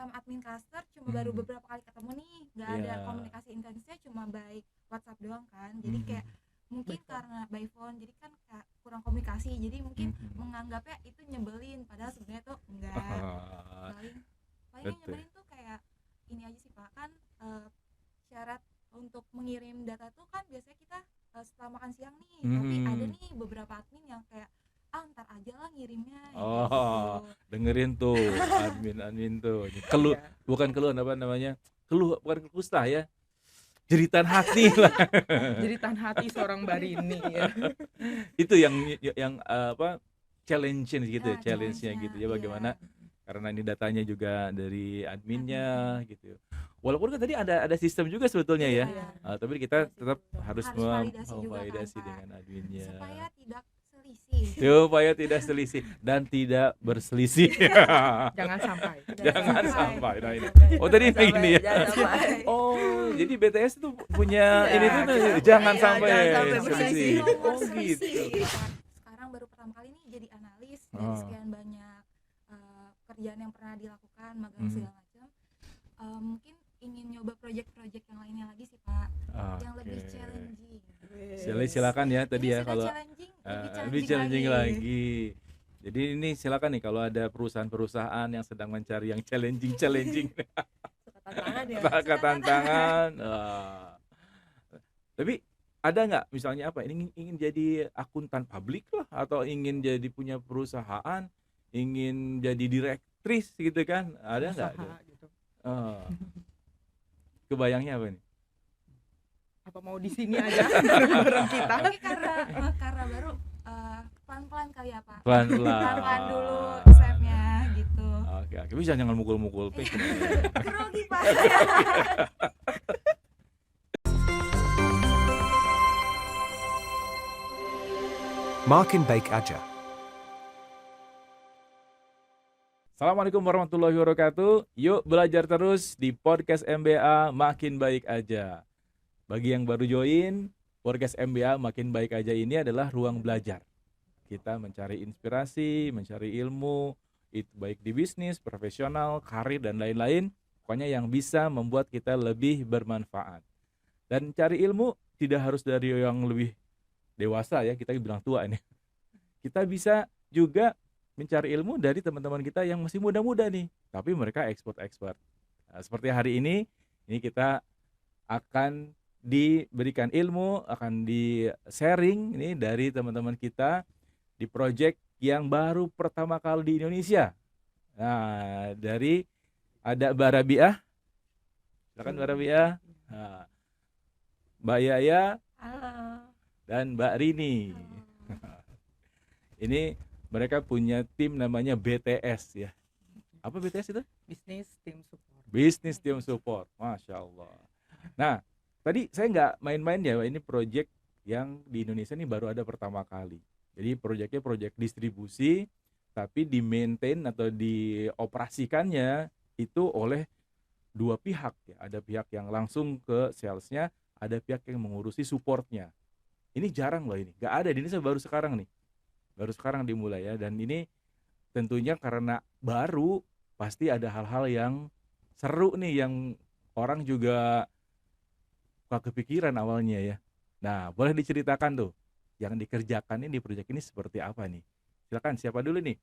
sama admin cluster cuma baru beberapa kali ketemu nih, nggak ada Iya. komunikasi intensnya, cuma by WhatsApp doang kan. Jadi kayak mungkin karena by phone jadi kan kayak kurang komunikasi, jadi mungkin menganggapnya itu nyebelin padahal sebenarnya tuh enggak. paling yang Betul. nyebelin tuh kayak ini aja sih Pak, kan syarat untuk mengirim data tuh kan biasanya kita setelah makan siang nih, tapi ada nih beberapa admin yang kayak ntar aja lah ngirimnya Oh, gitu. dengerin tuh admin tuh. Keluh, bukan keluhan apa namanya? Keluh, bukan kusah ya. Jeritan hati lah. Jeritan hati seorang Mbak Rini ya. Itu yang apa? Challenge-nya gitu ya, challenge-nya gitu ya, bagaimana karena ini datanya juga dari adminnya gitu. Walaupun kan tadi ada sistem juga sebetulnya ya. Tapi kita tetap harus memvalidasi dengan adminnya. Supaya tidak selisih. Supaya tidak selisih dan tidak berselisih. Jangan sampai. Jangan sampai. Nah ini. Oh tadi kayak gini ya. Oh, jadi BTS itu punya ini tuh jangan sampai selisih. Oh gitu. Sekarang baru pertama kali nih jadi analis dari sekian banyak kerjaan yang pernah dilakukan, magang segala macam. Mungkin ingin nyoba project-project yang lainnya lagi sih Pak, yang lebih challenging. Silakan ya tadi ya, kalau lebih challenging lagi. Jadi ini silakan nih kalau ada perusahaan-perusahaan yang sedang mencari yang challenging. Suka tantangan. Tapi ada nggak misalnya apa? Ini ingin jadi akuntan publik lah, atau ingin jadi punya perusahaan, ingin jadi direktris gitu kan? Ada nggak? Gitu. Kebayangnya apa nih? Apa mau di sini aja bareng kita? Ini karena baru pelan-pelan kali ya Pak. Pelan-pelan dulu stepnya gitu. Oke. Tapi jangan mukul-mukul. Grogi Pak. Makin baik aja. Assalamualaikum warahmatullahi wabarakatuh. Yuk belajar terus di podcast MBA Makin Baik Aja. Bagi yang baru join, podcast MBA Makin Baik Aja ini adalah ruang belajar. Kita mencari inspirasi, mencari ilmu, itu baik di bisnis, profesional, karir, dan lain-lain. Pokoknya yang bisa membuat kita lebih bermanfaat. Dan cari ilmu tidak harus dari yang lebih dewasa ya, kita bilang tua ini. Kita bisa juga mencari ilmu dari teman-teman kita yang masih muda-muda nih, tapi mereka expert. Nah, seperti hari ini kita akan diberikan ilmu, akan di-sharing ini dari teman-teman kita di project yang baru pertama kali di Indonesia. Nah, ada Mbak Rabiah. Silakan Mbak Rabiah. Nah, Mbak Yaya. Halo. Dan Mbak Rini. Ini mereka punya tim namanya BTS ya. Apa BTS itu? Business Team Support. Business Team Support. Masya Allah. Nah, tadi saya nggak main-main ya, ini project yang di Indonesia ini baru ada pertama kali. Jadi projectnya project distribusi, tapi di maintain atau dioperasikannya itu oleh dua pihak ya. Ada pihak yang langsung ke salesnya, ada pihak yang mengurusi supportnya. Ini jarang loh, ini nggak ada di Indonesia, baru sekarang dimulai ya. Dan ini tentunya karena baru, pasti ada hal-hal yang seru nih yang orang juga gak kepikiran awalnya ya. Nah, boleh diceritakan tuh yang dikerjakan ini di proyek ini seperti apa nih? Silakan, siapa dulu nih?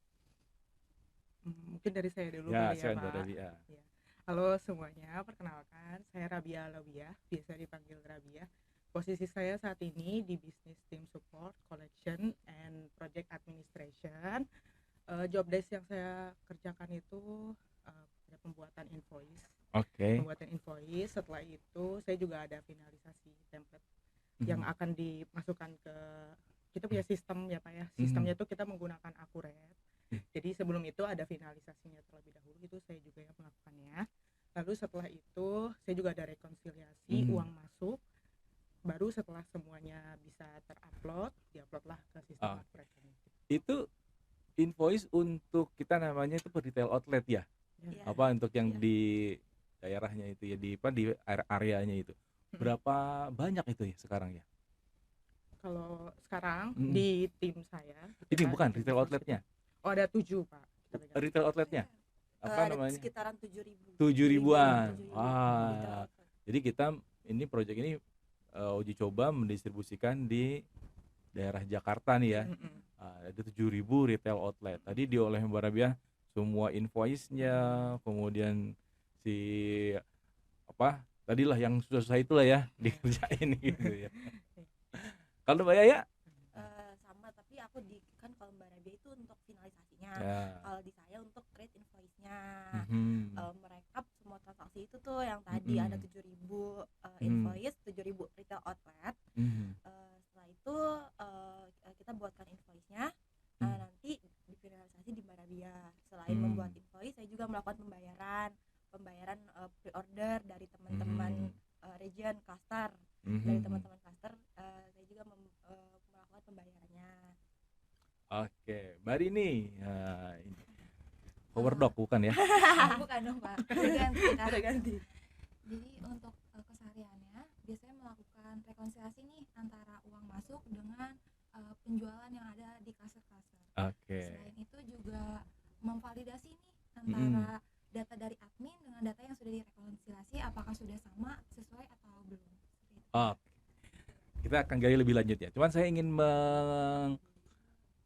Mungkin dari saya dulu Ya, kali saya Pak. Rabia. Ya. Halo semuanya, perkenalkan saya Rabia Alawiyah, biasa dipanggil Rabia. Posisi saya saat ini di Business Team Support, Collection and Project Administration. Job desk yang saya kerjakan itu pembuatan invoice. Pembuatan invoice. Setelah itu saya juga ada finalisasi template yang akan dimasukkan ke, kita punya sistem ya Pak ya. Sistemnya itu kita menggunakan Accurate. Jadi sebelum itu ada finalisasinya terlebih dahulu, itu saya juga yang melakukannya. Lalu setelah itu saya juga ada rekonsiliasi uang masuk. Baru setelah semuanya bisa terupload, diuploadlah ke sistem Accurate. Itu invoice untuk kita namanya itu retail outlet ya? Apa untuk yang di daerahnya itu ya, di areanya itu? Berapa banyak itu ya sekarang ya? Kalau sekarang di tim saya ini bukan retail outletnya? Oh, ada 7 Pak. Retail outletnya? apa namanya? Sekitaran 7.000. 7.000-an. 7.000 Wah. Jadi kita ini proyek ini uji coba mendistribusikan di daerah Jakarta nih ya. Ada 7.000 retail outlet. Tadi diolah Mbak Rabiah semua invoice-nya, kemudian si apa? Tadilah yang susah-susah itulah ya dikerjain gitu ya. Kalau Mbak Yaya? Sama, tapi aku kan kalau Mbak Rabia itu untuk finalisasinya. Ya. Kalau di saya untuk create invoice-nya. Mhm. Merekap semua transaksi itu tuh yang tadi ada 7.000 invoice, 7.000 retail outlet. Setelah itu kita buatkan invoice-nya. Nanti difinalisasi di Mbak Rabia. Selain membuat invoice, saya juga melakukan pembayaran pre-order dari teman-teman region cluster. Dari teman-teman cluster, saya juga melakukan pembayarannya. Oke, Mbak Rini. Nah, ini. Power dog bukan ya? Bukan dong Pak, ada ganti. Jadi untuk kesehariannya biasanya melakukan rekonsiliasi nih antara uang masuk dengan penjualan yang ada di cluster-cluster. Oke. Selain itu juga memvalidasi nih antara data dari admin dengan data yang sudah direkonsiliasi apakah sudah sama, sesuai atau belum. Oke. Kita akan gali lebih lanjut ya. Cuman saya ingin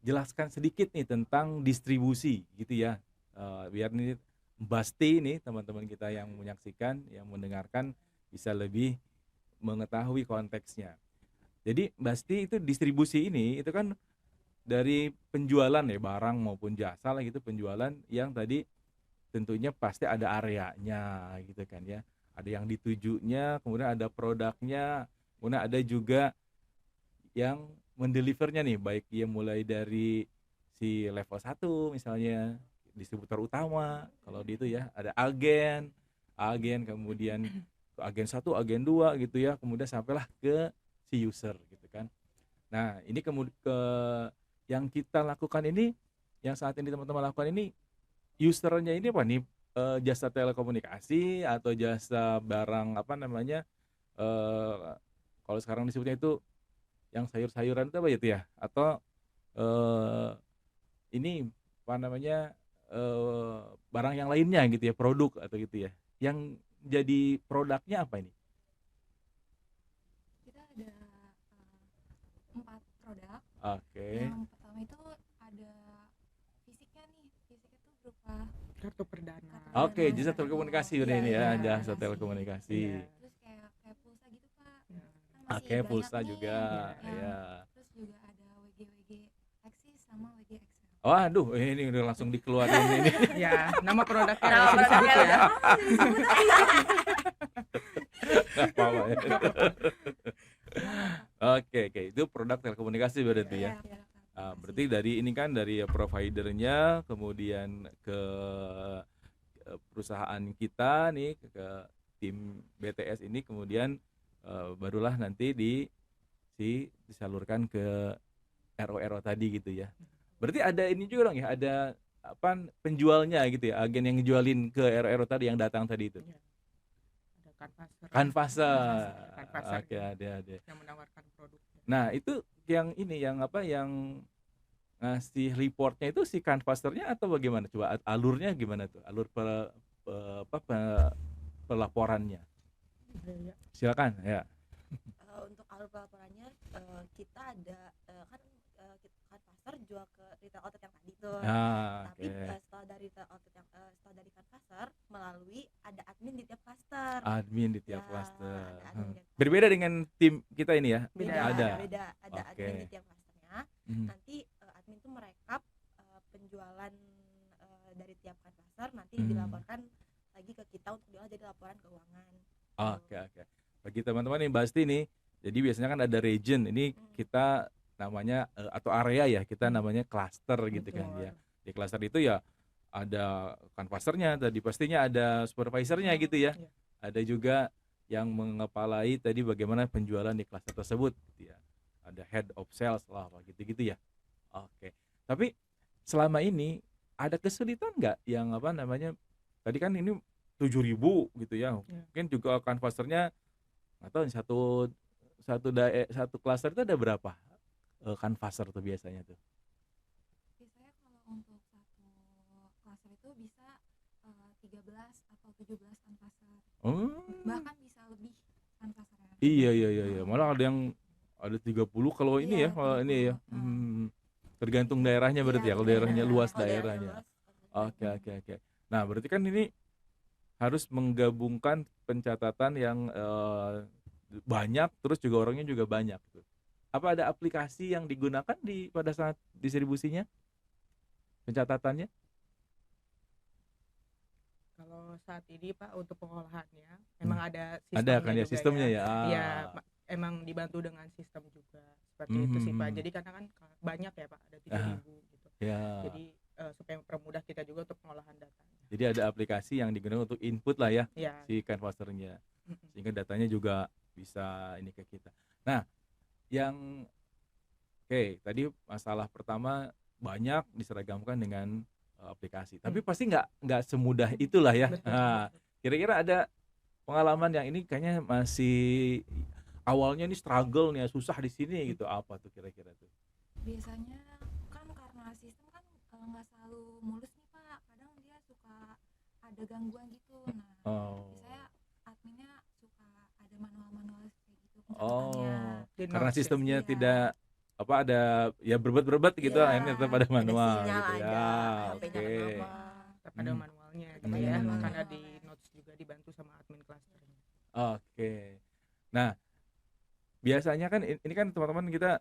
menjelaskan sedikit nih tentang distribusi gitu ya. Biar ini pasti nih teman-teman kita yang menyaksikan, yang mendengarkan bisa lebih mengetahui konteksnya. Jadi pasti itu distribusi ini itu kan dari penjualan ya, barang maupun jasa lah gitu, penjualan yang tadi tentunya pasti ada areanya gitu kan ya. Ada yang ditujunya, kemudian ada produknya, kemudian ada juga yang mendelivernya nih, baik dia mulai dari si level 1 misalnya distributor utama, kalau di itu ya ada agen, kemudian ke agen 1, agen 2 gitu ya, kemudian sampailah ke si user gitu kan. Nah, ini kemudian yang kita lakukan ini, yang saat ini teman-teman lakukan ini, usernya ini apa nih? Jasa telekomunikasi atau jasa barang apa namanya? Kalau sekarang disebutnya itu yang sayur-sayuran itu apa itu ya? Atau ini apa namanya? Barang yang lainnya gitu ya, produk atau gitu ya. Yang jadi produknya apa ini? Kita ada 4 produk. Oke. Yang pertama itu ada fisiknya nih, fisiknya itu berupa Kartu perdana. Oke, jasa telekomunikasi udah ini ya, iya. jasa telekomunikasi. Iya. terus kayak pulsa gitu Pak. Iya. Kan masih Oke, banyak pulsa nih juga, yang- ya. Terus juga ada WG Axis sama WG Excel. Waduh, ini udah langsung dikeluarin ini. Ya, nama produknya Nama harus disebut produknya ya. Nggak apa-apa ya. Oke, itu produk telekomunikasi berarti ya. Iya, Berarti dari ini kan dari providernya, kemudian ke perusahaan kita nih, ke tim BTS ini, kemudian barulah nanti disalurkan ke RO tadi gitu ya. Berarti ada ini juga dong ya, ada apa penjualnya gitu ya, agen yang ngejualin ke RO tadi yang datang tadi itu. Iya. Ada Canvasser. Canvasser. Oke, ya, ada. yang menawarkan produknya. Nah, itu yang ini yang apa yang ngasih reportnya itu si Canvassernya atau bagaimana? Coba alurnya gimana tuh? Alur pelaporannya. Iya. Silakan ya. Untuk alur pelaporannya kita ada kan Canvasser jual ke retail outlet yang tadi tuh. Tapi setelah dari retail outlet setelah dari Canvasser melalui ada admin di tiap cluster. Admin di tiap Ya, cluster. ada admin di tiap Berbeda dengan tim kita ini ya. Beda. Ada. Ada Oke. admin di tiap clusternya. Mhm. Nanti admin tuh merekap penjualan dari tiap cluster, nanti Mhm. dilaporkan lagi ke kita untuk diolah jadi laporan keuangan. Oke. Bagi teman-teman yang pasti nih, jadi biasanya kan ada region. Ini kita namanya atau area ya, kita namanya cluster gitu kan ya. Di cluster itu ya ada Canvassernya tadi, pastinya ada supervisornya gitu ya. Iya. Ada juga yang mengepalai tadi bagaimana penjualan di cluster tersebut gitu ya. Ada head of sales lah apa gitu-gitu ya. Oke. Tapi selama ini ada kesulitan nggak yang apa namanya? Tadi kan ini 7.000 gitu ya. Mungkin juga Canvassernya atau satu cluster itu ada berapa Canvasser tuh biasanya tuh? Biasanya kalau untuk satu cluster itu bisa atau 17 kanvaser. Oh. Bahkan bisa lebih kanvasernya. Iya. Malah ada 30 kalau ini ya, Iya, kalau ini ya. 30. Tergantung daerahnya berarti ya, kalau daerahnya luas daerahnya. Oke. Oke. Nah, berarti kan ini harus menggabungkan pencatatan yang banyak, terus juga orangnya juga banyak tuh. Apa ada aplikasi yang digunakan pada saat distribusinya? Pencatatannya? Kalau saat ini Pak untuk pengolahannya memang ada Ada sistemnya kan ya juga sistemnya ya? Iya, emang dibantu dengan sistem juga seperti itu sih Pak. Jadi karena kan banyak ya Pak, ada 7.000 gitu. Ya. Jadi supaya mempermudah kita juga untuk pengolahan datanya. Jadi ada aplikasi yang digunakan untuk input lah ya, Iya. si canvassernya, sehingga datanya juga bisa ini ke kita. Nah, yang tadi masalah pertama banyak diseragamkan dengan aplikasi, tapi pasti nggak semudah itulah ya. Betul. Nah, kira-kira ada pengalaman yang ini kayaknya masih awalnya nih struggle nih, susah di sini gitu, apa tuh kira-kira tuh? Biasanya kan karena sistem kan nggak selalu mulus nih Pak, kadang dia suka ada gangguan gitu. Nah, biasanya adminnya suka ada manual kayak gitu pencatatannya. Karena sistemnya Iya. tidak ada ya berbet gitu, Iya, akhirnya tetap ada manual ada gitu sinyal, ya. ada Oke. HP-nya lama. Ada manualnya gitu Ada ya, manualnya. karena di notes juga dibantu sama admin clusternya. Oke. Nah, biasanya kan ini kan teman-teman kita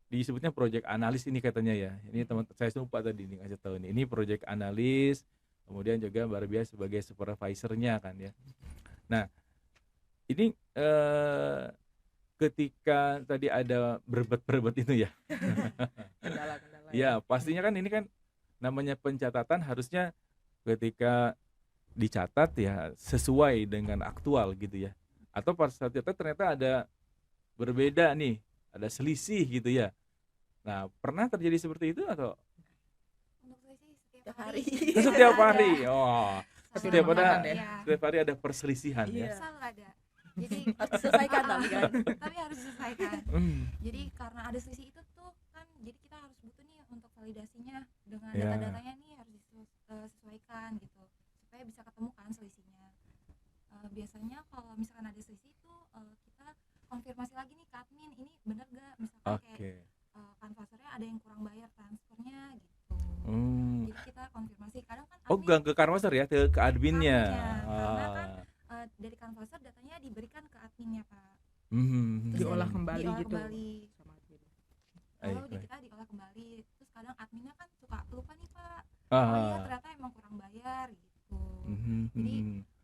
disebutnya project analis ini katanya ya. Ini teman saya lupa tadi nih ngasih tahu nih. Ini project analis, kemudian juga Mbak Rabia sebagai supervisornya kan ya. Nah, ini ketika tadi ada berbet itu ya. Kendala-kendala. Ya, pastinya kan ini kan namanya pencatatan harusnya ketika dicatat ya sesuai dengan aktual gitu ya. Atau pas saat catat ternyata ada berbeda nih, ada selisih gitu ya. Nah, pernah terjadi seperti itu atau Untuk saya sih Setiap hari. setiap hari? Ada. Oh, Tapi setiap udah ada makanan ya? Iya. setiap hari ada perselisihan ya. Iya. Selalu ada. Jadi Harus diselesaikan tapi kan. tapi harus diselesaikan. Hmm. Jadi karena ada selisih itu tuh kan, jadi kita harus butuh nih untuk validasinya dengan Ya. data-datanya nih harus disesuaikan gitu supaya bisa ketemu kan selisihnya. Biasanya kalau misalkan ada selisih itu kita konfirmasi lagi nih ke admin, ini bener gak, misalkan Oke. kayak kanvasernya ada yang kurang bayar transfernya gitu. Hmm. Jadi kita konfirmasi, kadang kan Oh, admin ke canvasser ya, ke adminnya. Karena kan dari kanvaser datanya diberikan ke adminnya Pak. Terus Diolah dari- kembali diolah gitu kembali. sama admin. Lalu kita diolah kembali, terus kadang adminnya kan suka lupa nih Pak, Ah. oh iya ternyata emang kurang bayar gitu. Jadi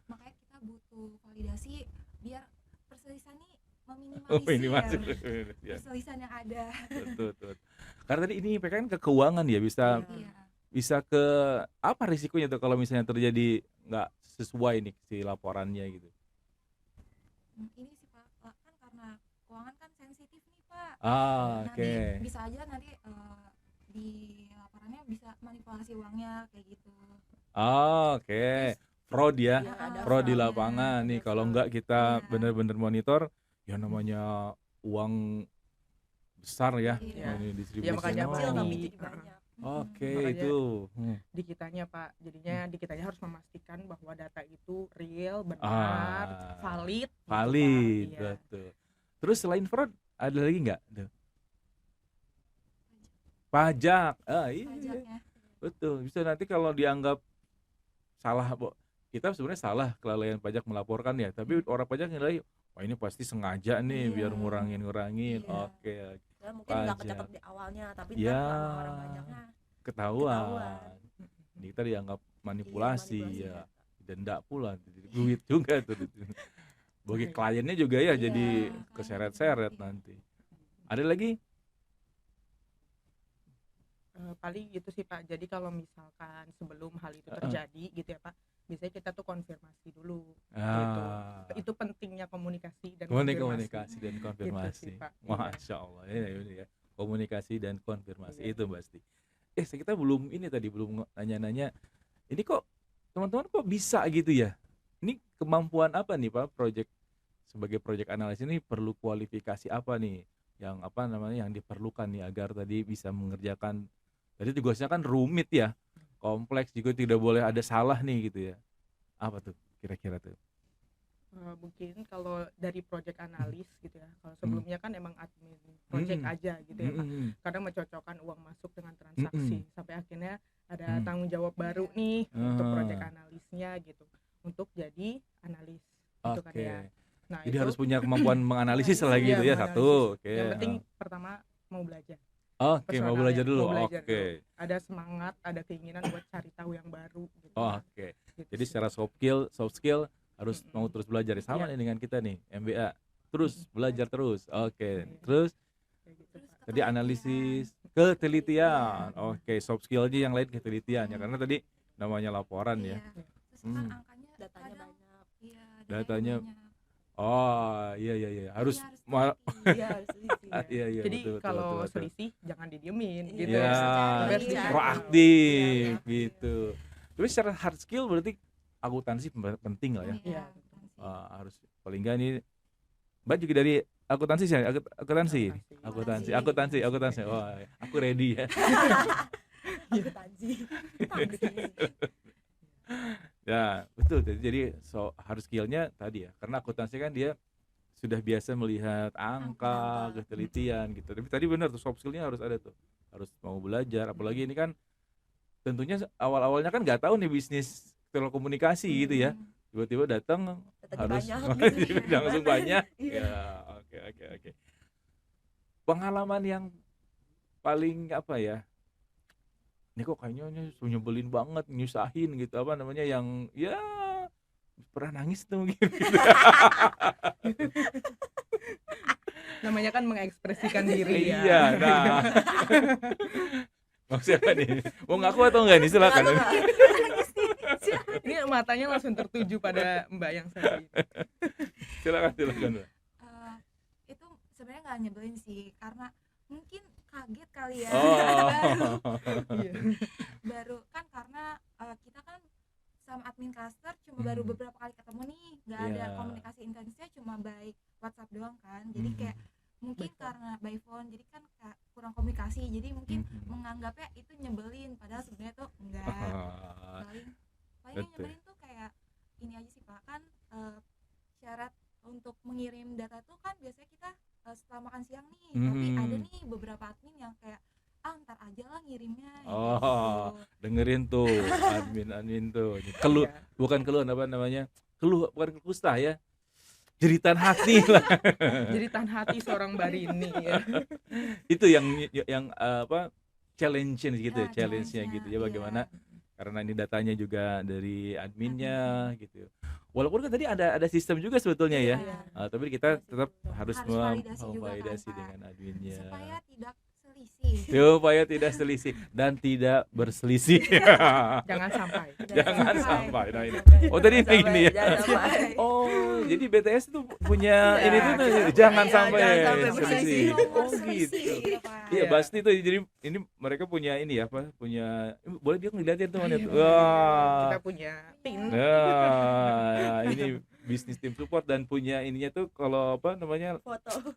makanya kita butuh validasi biar perselisihan nih meminimalisir Ya, perselisihan yang ada. betul. Karena tadi ini kan ke keuangan ya, Iya. bisa ke apa risikonya tuh kalau misalnya terjadi nggak sesuai nih si laporannya gitu. Ini sih Pak, kan karena keuangan kan sensitif nih Pak. Ah, Nanti oke. bisa aja nanti di laporannya bisa manipulasi uangnya kayak gitu. Ah, oke. Fraud ya. Iya, ada Fraud di fraud-nya. lapangan nih. Ada Kalau fraud. nggak kita Iya. benar-benar monitor, ya namanya uang besar ya. Iya. Ini Ya, distribusinya. makanya Kecil Pak, tapi di- jadi banyak. Oke, Makanya itu. di kitanya Pak, jadinya di kitanya harus memastikan bahwa data itu real, benar, Ah, valid gitu, Pak. valid, Iya. betul. Terus selain fraud ada lagi nggak? Tuh. Pajak. Ah, iya. Pajaknya. Betul. Bisa nanti kalau dianggap salah, kita sebenarnya salah kelalaian pajak melaporkan ya, tapi orang pajak nilai, wah ini pasti sengaja nih Iya. biar ngurangin. Iya. Oke, Ya, mungkin nggak Pajak. kecatat di awalnya, tapi Ya. ntar lama orang banyaknya ketahuan. Ketahuan. Ini kita dianggap manipulasi, manipulasi ya, data. denda pula, duit juga tuh. Bagi kliennya juga ya, Iya, jadi kliennya keseret-seret juga. nanti. Ada lagi? Paling gitu sih Pak. Jadi kalau misalkan sebelum hal itu terjadi gitu ya Pak, biasanya kita tuh konfirmasi dulu. Ah, Itu pentingnya komunikasi dan komunikasi dan Gitu konfirmasi. sih, Pak. Iya. Masya Allah ini ya, komunikasi dan konfirmasi Iya. itu pasti. Kita belum nanya-nanya. Ini kok teman-teman kok bisa gitu ya? Ini kemampuan apa nih Pak? Sebagai project analis ini perlu kualifikasi apa nih? Yang diperlukan nih agar tadi bisa mengerjakan. Tadi tugasnya kan rumit ya, kompleks juga, tidak boleh ada salah nih gitu ya. Apa tuh kira-kira tuh? Mungkin kalau dari project analis gitu ya, kalau sebelumnya kan emang admin project aja gitu ya Pak, karena mencocokkan uang masuk dengan transaksi sampai akhirnya ada tanggung jawab baru nih untuk project analisnya gitu, untuk jadi analis gitu kan ya. Nah, jadi itu harus punya kemampuan menganalisis lah gitu ya, satu. Oke. Yang penting pertama mau belajar. Oke, mau belajar dulu. Mau belajar Oke. dulu. Ada semangat, ada keinginan buat cari tahu yang baru gitu. Oke. Gitu Jadi sih. secara soft skill harus mau terus belajar. Sama nih dengan kita nih, MBA. Terus belajar terus. Oke. Terus Kayak gitu, Terus Pak. tadi analisis, ketelitian. Oke, soft skill aja yang lain ketelitian ya, karena tadi namanya laporan ya. Iya. Terus kan angkanya Datanya kadang banyak. iya, Datanya banyak. Oh, iya. Harus Jadi Iya, harus teliti. iya, Jadi betul. kalau selisih jangan didiemin gitu. Ya, Harus dicari. proaktif Iya, gitu. Tapi secara hard skill berarti akuntansi penting lah ya. Iya. Harus paling enggak nih. Mbak juga dari akuntansi sih, akuntansi. Wah, aku ready ya. Akuntansi. Ya, betul. Jadi hard skillnya tadi ya, karena akuntansi kan dia sudah biasa melihat angka, ketelitian gitu. Tapi tadi benar tuh, soft skillnya harus ada tuh, harus mau belajar. Apalagi ini kan tentunya awal-awalnya kan nggak tahu nih bisnis telekomunikasi gitu ya, tiba-tiba datang harus langsung banyak. Ya, oke. Pengalaman yang paling apa ya? Ini kok kayaknya nyebelin banget, nyusahin gitu, apa namanya, yang ya pernah nangis tuh mungkin gitu. Namanya kan mengekspresikan diri ya. Iya, nah. Mau siapa nih? Mau ngaku atau enggak nih? Silakan. Ini matanya langsung tertuju pada Mbak yang satu ini. Silakan. Itu sebenarnya nggak nyebelin sih, karena mungkin kaget kali ya. Baru kan karena kita kan sama admin cluster cuma baru beberapa kali ketemu nih, nggak ada komunikasi intensnya, cuma by WhatsApp doang kan. Jadi kayak mungkin karena by phone, jadi kan kurang komunikasi, jadi mungkin menganggapnya itu nyebelin, padahal sebenarnya tuh enggak. Paling yang nyebelin tuh kayak ini aja sih Pak, kan syarat untuk mengirim data tuh kan biasanya kita setelah makan siang nih, tapi ada nih beberapa admin yang kayak ntar aja lah ngirimnya gitu. Dengerin tuh admin tuh keluh, bukan keluhan, apa namanya, bukan kustah ya, jeritan hati lah. Jeritan hati seorang Barini ya. Itu yang apa, challenge-nya gitu ya, challenge-nya gitu ya, bagaimana karena ini datanya juga dari adminnya gitu. Walaupun kan tadi ada sistem juga sebetulnya ya. Tapi kita tetap harus memvalidasi dengan adminnya. Supaya tidak selisih dan tidak berselisih. Jangan sampai. Nah ini. Oh tadi begini ya. Oh jadi BTS itu punya ini tuh jangan sampai selisih. Oh gitu. Iya pasti tuh. Jadi ini mereka punya ini ya, apa? Punya, boleh dia ngeliatin tuh mana tuh. Kita punya tim. Nah ini bisnis tim support dan punya ininya tuh, kalau apa namanya,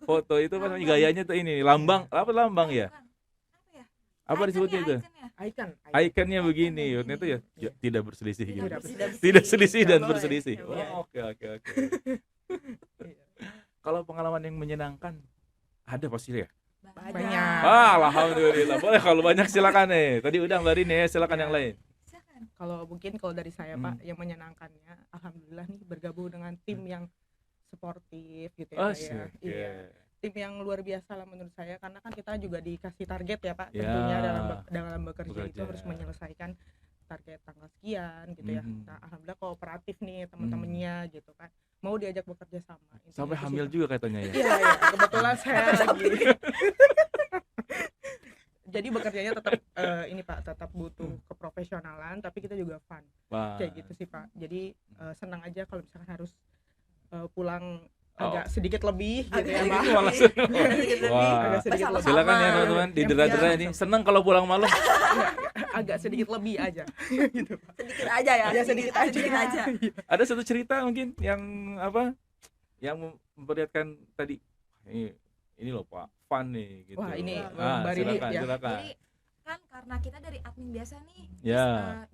foto itu apa namanya, gayanya tuh ini lambang ya, apa disebutnya itu, ikonnya begini, itu ya tidak berselisih gitu, tidak selisih dan berselisih. Oke. Kalau pengalaman yang menyenangkan ada pasti ya. Banyak. Alhamdulillah. Boleh kalau banyak silakan nih. Tadi udah Mbak Rini ya, silakan yang lain. Kalau dari saya Pak, yang menyenangkannya alhamdulillah nih bergabung dengan tim yang suportif gitu ya. Iya. Tim yang luar biasa lah menurut saya, karena kan kita juga dikasih target ya Pak, tentunya dalam bekerja itu harus menyelesaikan target tanggal sekian gitu ya. Nah, alhamdulillah kooperatif nih teman-temannya gitu kan. Mau diajak bekerja sama. Sampai hamil juga katanya ya. Iya, kebetulan saya lagi. Jadi bekerjanya tetap ini Pak, tetap butuh keprofesionalan, tapi kita juga fun. Kayak gitu sih Pak. Jadi senang aja kalau misalkan harus pulang agak sedikit lebih gitu ya Pak. Wah, silakan ya teman-teman, didera-dera ini. Senang kalau pulang malam. Agak sedikit lebih aja gitu Pak. Sedikit aja ya. Ya sedikit aja. Ada satu cerita mungkin yang apa? Yang memperlihatkan tadi ini loh Pak, fun nih gitu. Wah, ini silakan. Jadi kan karena kita dari admin biasa nih,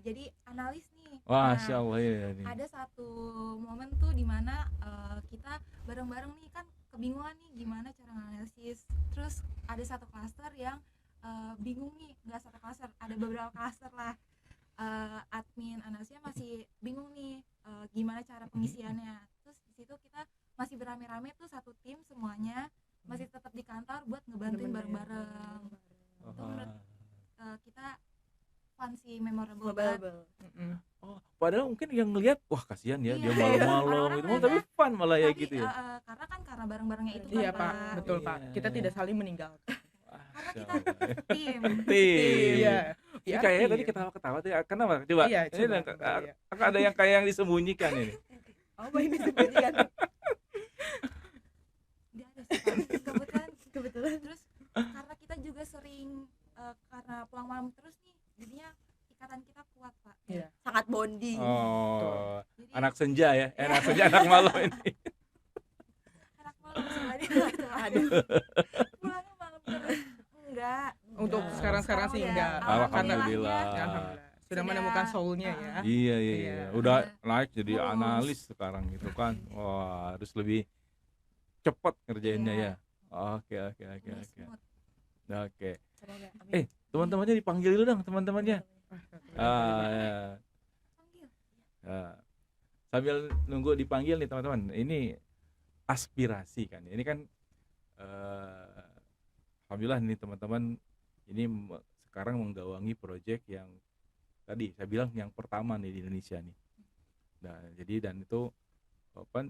jadi analis nih. Masya Allah ya nih. Ada satu momen tuh dimana kita bareng-bareng nih kan kebingungan nih gimana cara nganalisis. Terus ada satu klaster yang bingung nih, nggak satu klaster, ada beberapa klaster lah. Admin analisisnya masih bingung nih gimana cara pengisiannya. Terus di situ kita masih beramai-ramai tuh satu tim semuanya masih tetap di kantor buat ngebantuin bareng-bareng. Itu menurut kita fun sih, memorable banget. Oh, padahal mungkin yang ngelihat wah kasihan ya dia Iya. malam-malam Orang-orang gitu, tapi fun malah ya Tapi gitu ya. karena bareng-barengnya itu kan Iya Pak, betul Iya. Pak. Kita tidak saling meninggalkan. Karena Masya kita Allah. tim. Tim. Iya. Ini Ya, kayaknya tadi tim. ketawa-ketawa tuh kenapa? Coba. Iya, Ini coba, iya. ada yang kayak yang disembunyikan ini. Apa ini disembunyikan? Dia ada sih Pak. Kebetulan. Terus karena kita juga sering karena pulang malam terus nih, jadinya ikatan kita kuat Pak. Iya. Sangat bonding. Oh, Jadi anak senja ya. Anak senja anak malam ini. anak malam sebenarnya. Aduh. Pulangnya malam terus. Enggak. Untuk Enggak. sekarang-sekarang sih Sekarang enggak. ya, Alhamdulillah. Ya, alhamdulillah. Sudah Sudah. menemukan soulnya ya. Iya, iya, Iya. iya. Udah Iya. naik jadi Mulus. analis sekarang gitu kan. Wah, harus lebih cepat ngerjainnya Iya. ya. Oke, oke, oke, Udah oke. smooth. Oke. Semoga. Amin. Eh, teman-temannya dipanggil dulu dong, teman-temannya. Ya. Panggil. Nah, sambil nunggu dipanggil nih teman-teman, ini aspirasi kan. Ini kan alhamdulillah nih teman-teman, ini sekarang menggawangi proyek yang tadi saya bilang yang pertama nih di Indonesia nih. Nah, jadi dan itu apa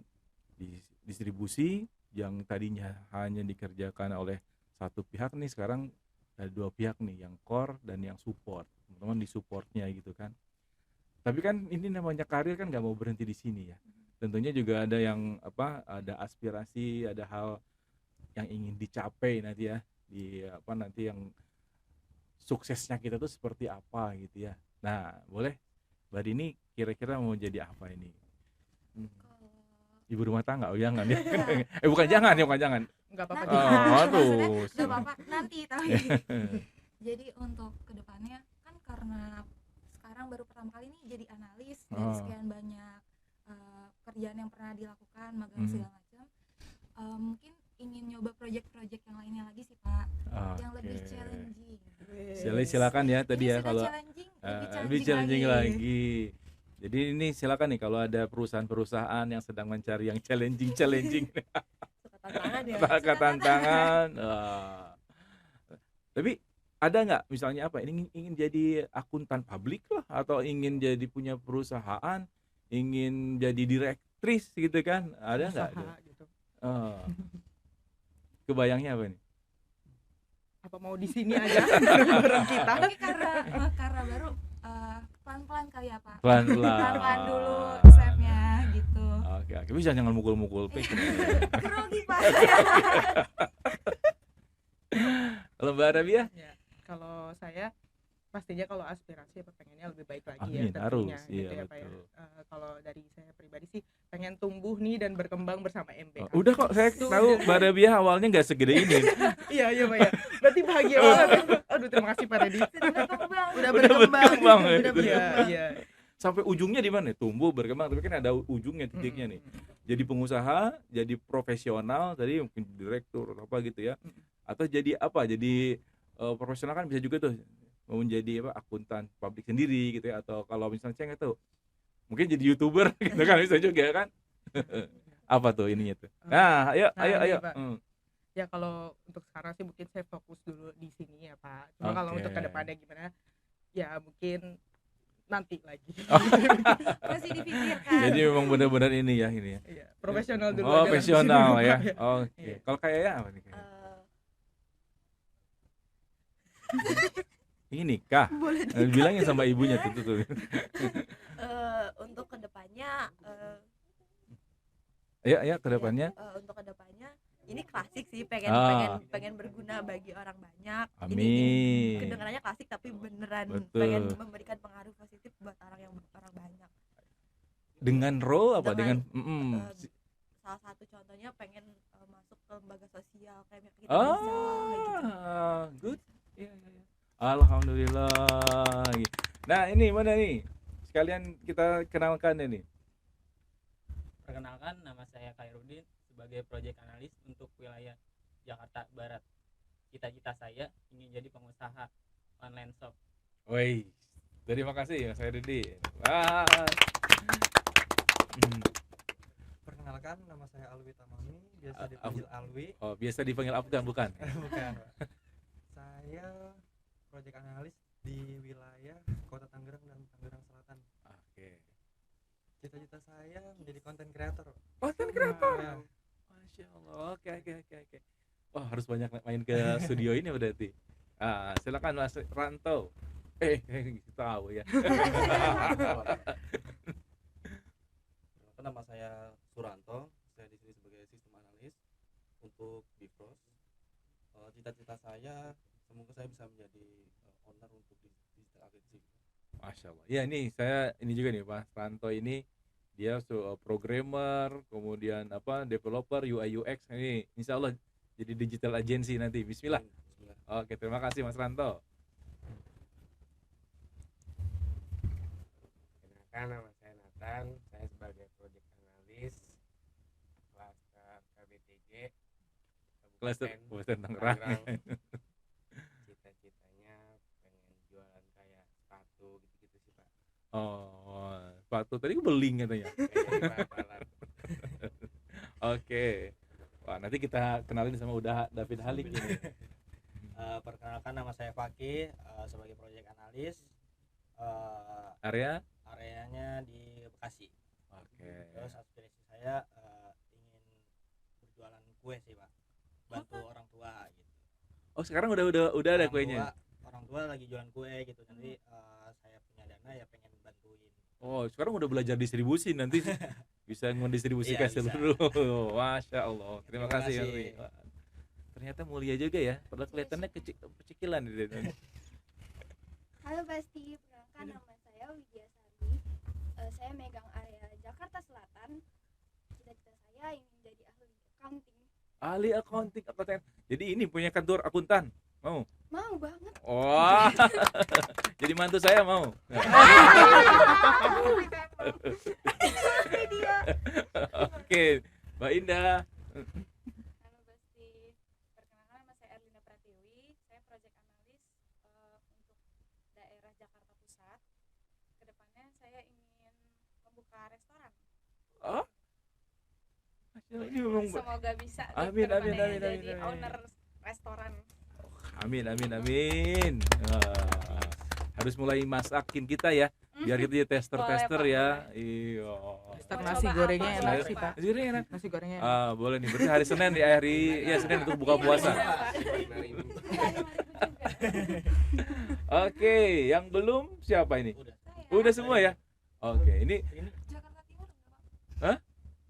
distribusi yang tadinya hanya dikerjakan oleh satu pihak nih sekarang ada dua pihak nih, yang core dan yang support. Teman-teman di supportnya gitu kan. Tapi kan ini namanya karir kan nggak mau berhenti di sini ya. Tentunya juga ada yang ada aspirasi, ada hal yang ingin dicapai nanti ya, di nanti yang suksesnya kita tuh seperti apa gitu ya. Nah, boleh Mbak Dini kira-kira mau jadi apa ini? Kalau Ibu rumah tangga? Oh jangan ya. Bukan jangan ya, bukan jangan. Enggak apa-apa. Nanti. Di- Oh, Maksudnya aduh. nggak apa-apa nanti tapi jadi untuk kedepannya kan karena sekarang baru pertama kali nih jadi analis dari Oh. sekian banyak kerjaan yang pernah dilakukan, magang Hmm. segala macam, mungkin ingin nyoba project-project yang lainnya lagi sih Pak, yang lebih Oke. challenging. Silakan ya tadi Ini ya sudah kalau challenging, lebih challenging lagi. Jadi ini silakan nih kalau ada perusahaan-perusahaan yang sedang mencari yang challenging Suka tantangan ya. suka tantangan. Tapi ada nggak misalnya ingin jadi akuntan publik lah, atau ingin jadi punya perusahaan, ingin jadi direktris gitu kan? Ada nggak? usaha gitu. Kebayangnya apa nih? Apa mau di sini aja bareng kita? Tapi karena baru pelan-pelan kali ya Pak. Pelan-pelan. Pelan-pelan dulu stepnya gitu. Oke, bisa jangan mukul-mukul. Grogi Pak. Kalau Mbak Rabia? Ya, kalau saya pastinya kalau aspirasi pengennya lebih baik lagi Amin, ya harus, tentunya iya, gitu ya Pak ya. betul. Kalau dari saya pribadi sih pengen tumbuh nih dan berkembang bersama MBA. Udah kok, saya Itu tahu udah. Mbak Rabia awalnya nggak segede ini. Iya Pak ya. Berarti bahagia banget. Aduh terima kasih Pak Dedi. Sudah berkembang. Udah Udah berkembang, ya. Udah iya, iya. Sampai ujungnya di mana? Tumbuh, berkembang, tapi kan ada ujungnya, titiknya nih. Jadi pengusaha, jadi profesional, tadi mungkin direktur atau apa gitu ya. Atau jadi apa? Jadi profesional kan bisa juga tuh mau menjadi akuntan publik sendiri gitu ya, atau kalau misalnya saya nggak tahu mungkin jadi YouTuber gitu kan, bisa juga kan. Apa tuh ininya tuh? Nah, ayo Nah, ayo ini, ayo. Pak. Ya kalau untuk sekarang sih mungkin saya fokus dulu di sini ya Pak. Cuma kalau Oke. untuk kedepannya gimana? Ya mungkin nanti lagi. Masih dipikirkan. Jadi memang benar-benar ini ya. Iya, profesional dulu. Oh, aja lah di profesional sini, ya. Pak. Oke. Iya. Kalau kayaknya apa nih? Kayaknya? Ini nikah. Boleh Bilangin sama ibunya tuh. untuk kedepannya Ayo ke depannya. untuk kedepannya ini klasik sih, pengen Ah. pengen berguna bagi orang banyak. Ini Amin. kedengarannya klasik tapi beneran Betul. pengen memberikan pengaruh positif buat orang banyak. Dengan role apa? Dengan Dengan, salah satu contohnya pengen masuk ke lembaga sosial kayak kita bisa kayak gitu. Good. Iya. Alhamdulillah. Nah, ini mana nih? sekalian kita kenalkan ini. Perkenalkan, nama saya Khairuddin sebagai project analyst untuk wilayah Jakarta Barat. Cita-cita saya ingin jadi pengusaha online shop. Woi, terima kasih Mas Khairuddin. Wah. Perkenalkan, nama saya Alwi Tamami, biasa dipanggil Alwi. Oh, biasa dipanggil Afgan bukan? Bukan. Saya project analis di wilayah Kota Tangerang dan Tangerang Selatan. Oke. Cita-cita saya menjadi content creator. Content creator. Ya. Masya Allah. Oke. Wah, harus banyak main ke studio ini berarti. Silakan Mas Ranto. Tahu ya. Nama saya Suranto, saya di sini sebagai sistem analis untuk Bifrost. Cita-cita saya semoga saya bisa menjadi owner untuk digital agency. Masya Allah. Ya ini juga nih Pak Ranto ini dia programmer, kemudian developer UI UX ini insya Allah jadi digital agency nanti. Bismillah. Bismillah. Oke, terima kasih Mas Ranto. Kenalkan, nama saya Nathan, saya sebagai project analis klaster KBTJ Klaster Kabupaten Tangerang. Cita-citanya pengen jualan kayak sepatu gitu-gitu sih Pak. Oh, sepatu tadi beling katanya. Kayak balap. Oke. Wah, nanti kita kenalin sama David Halik ini. Perkenalkan, nama saya Fakih, sebagai project analis. Areanya di Bekasi. Oke. Terus aspirasi saya ingin berjualan kue sih Pak, bantu orang tua gitu. Oh, sekarang udah ada kuenya. Orang tua lagi jualan kue gitu, nanti saya punya dana ya pengen bantuin. Oh, sekarang udah belajar distribusi, nanti bisa mendistribusikan Iya, bisa. seluruh. Masya Allah. Terima kasih. Wah, ternyata mulia juga ya, padahal kelihatannya kecikilan di sini. Halo Basti, perkenalkan nama saya Widya Sari. Saya megang area Jakarta Selatan. Cita-cita saya ingin jadi ahli accounting. Ahli accounting. Jadi ini punya kantor akuntan. Mau? Mau banget. Wah. Jadi mantu saya mau. Oke, Mbak Indah. Halo Basti, perkenalkan nama saya Erlinda Pratiwi, saya project analis untuk daerah Jakarta Pusat. Kedepannya saya ingin membuka restoran. Oh? Ini memang Semoga bisa deh Amin, amin, kedepannya amin, jadi amin, amin. owner restoran. Amin. Wah, harus mulai masakin kita ya, biar kita jadi tester Boleh, ya. Pak. Iya. Mister Mau nasi coba gorengnya apa enak coba, sih Pak. Nasi goreng enak. Nasi gorengnya enak. Boleh nih. Berarti hari Senin di Senin untuk buka puasa. Oke, yang belum siapa ini? Udah semua ya? Oke, ini Jakarta Timur enggak, Pak? Hah?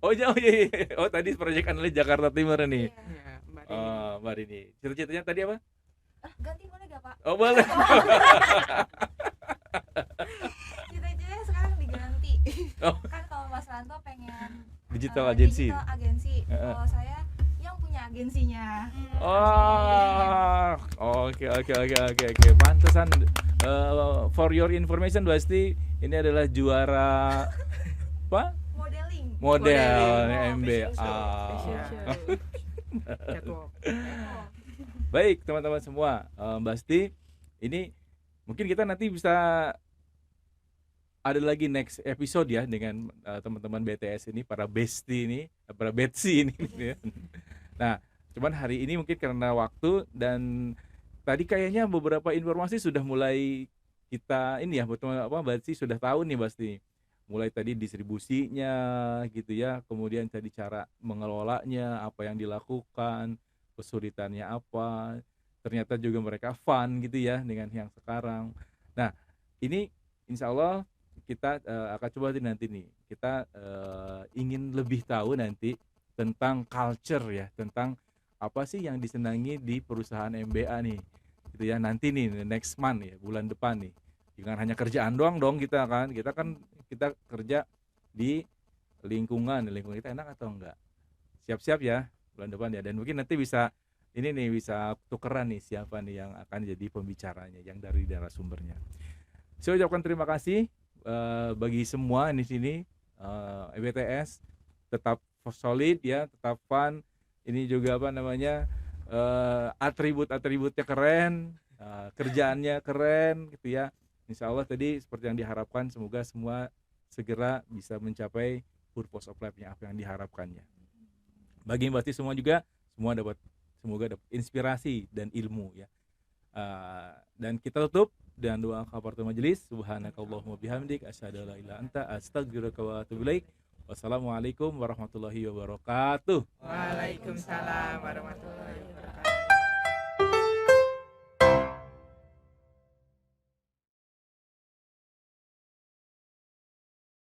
Oh jauh ya. Oh tadi proyek analis Jakarta Timur nih. Iya, Mbak Rini. Oh, Mbak Rini. Cita-citanya tadi apa? Ganti boleh gak Pak? Oh, boleh. Cita-citanya sekarang diganti. Oh. Kan kalau Mas Ranto pengen Digital agency. Digital agency. Kalau saya yang punya agensinya. Oh, oke. Pantesan for your information Basti, ini adalah juara apa? Model MBA. Catwalk. Baik teman-teman semua, Basti, ini mungkin kita nanti bisa ada lagi next episode ya dengan teman-teman BTS ini, para Besti ini, para Betsy ini. Ya. Nah, cuman hari ini mungkin karena waktu dan tadi kayaknya beberapa informasi sudah mulai kita ini ya, Basti sudah tahu nih Basti. Mulai tadi distribusinya gitu ya, kemudian tadi cara mengelolanya, apa yang dilakukan, kesulitannya apa, ternyata juga mereka fun gitu ya dengan yang sekarang. Nah ini insya Allah kita akan coba nanti nih, kita ingin lebih tahu nanti tentang culture ya, tentang apa sih yang disenangi di perusahaan MBA nih gitu ya, nanti nih next month ya, bulan depan nih. Jangan hanya kerjaan doang dong kita kita kerja di lingkungan kita enak atau enggak, siap-siap ya bulan depan ya, dan mungkin nanti bisa tukeran nih siapa nih yang akan jadi pembicaranya yang dari daerah sumbernya. Saya ucapkan terima kasih bagi semua di sini EBTS tetap solid ya, tetap fun. Ini juga apa namanya, atribut-atributnya keren, kerjaannya keren gitu ya. Insya Allah tadi seperti yang diharapkan, semoga semua segera bisa mencapai purpose of life-nya, apa yang diharapkannya. Bagi Mbak Asti semua juga, semoga dapat inspirasi dan ilmu ya. Dan kita tutup dengan doa kafaratul majelis. Subhanakallahumma bihamdik asyhadu an la ilaha illa anta astaghfiruka wa atubu ilaik. Wassalamualaikum warahmatullahi wabarakatuh. Waalaikumsalam warahmatullahi wabarakatuh.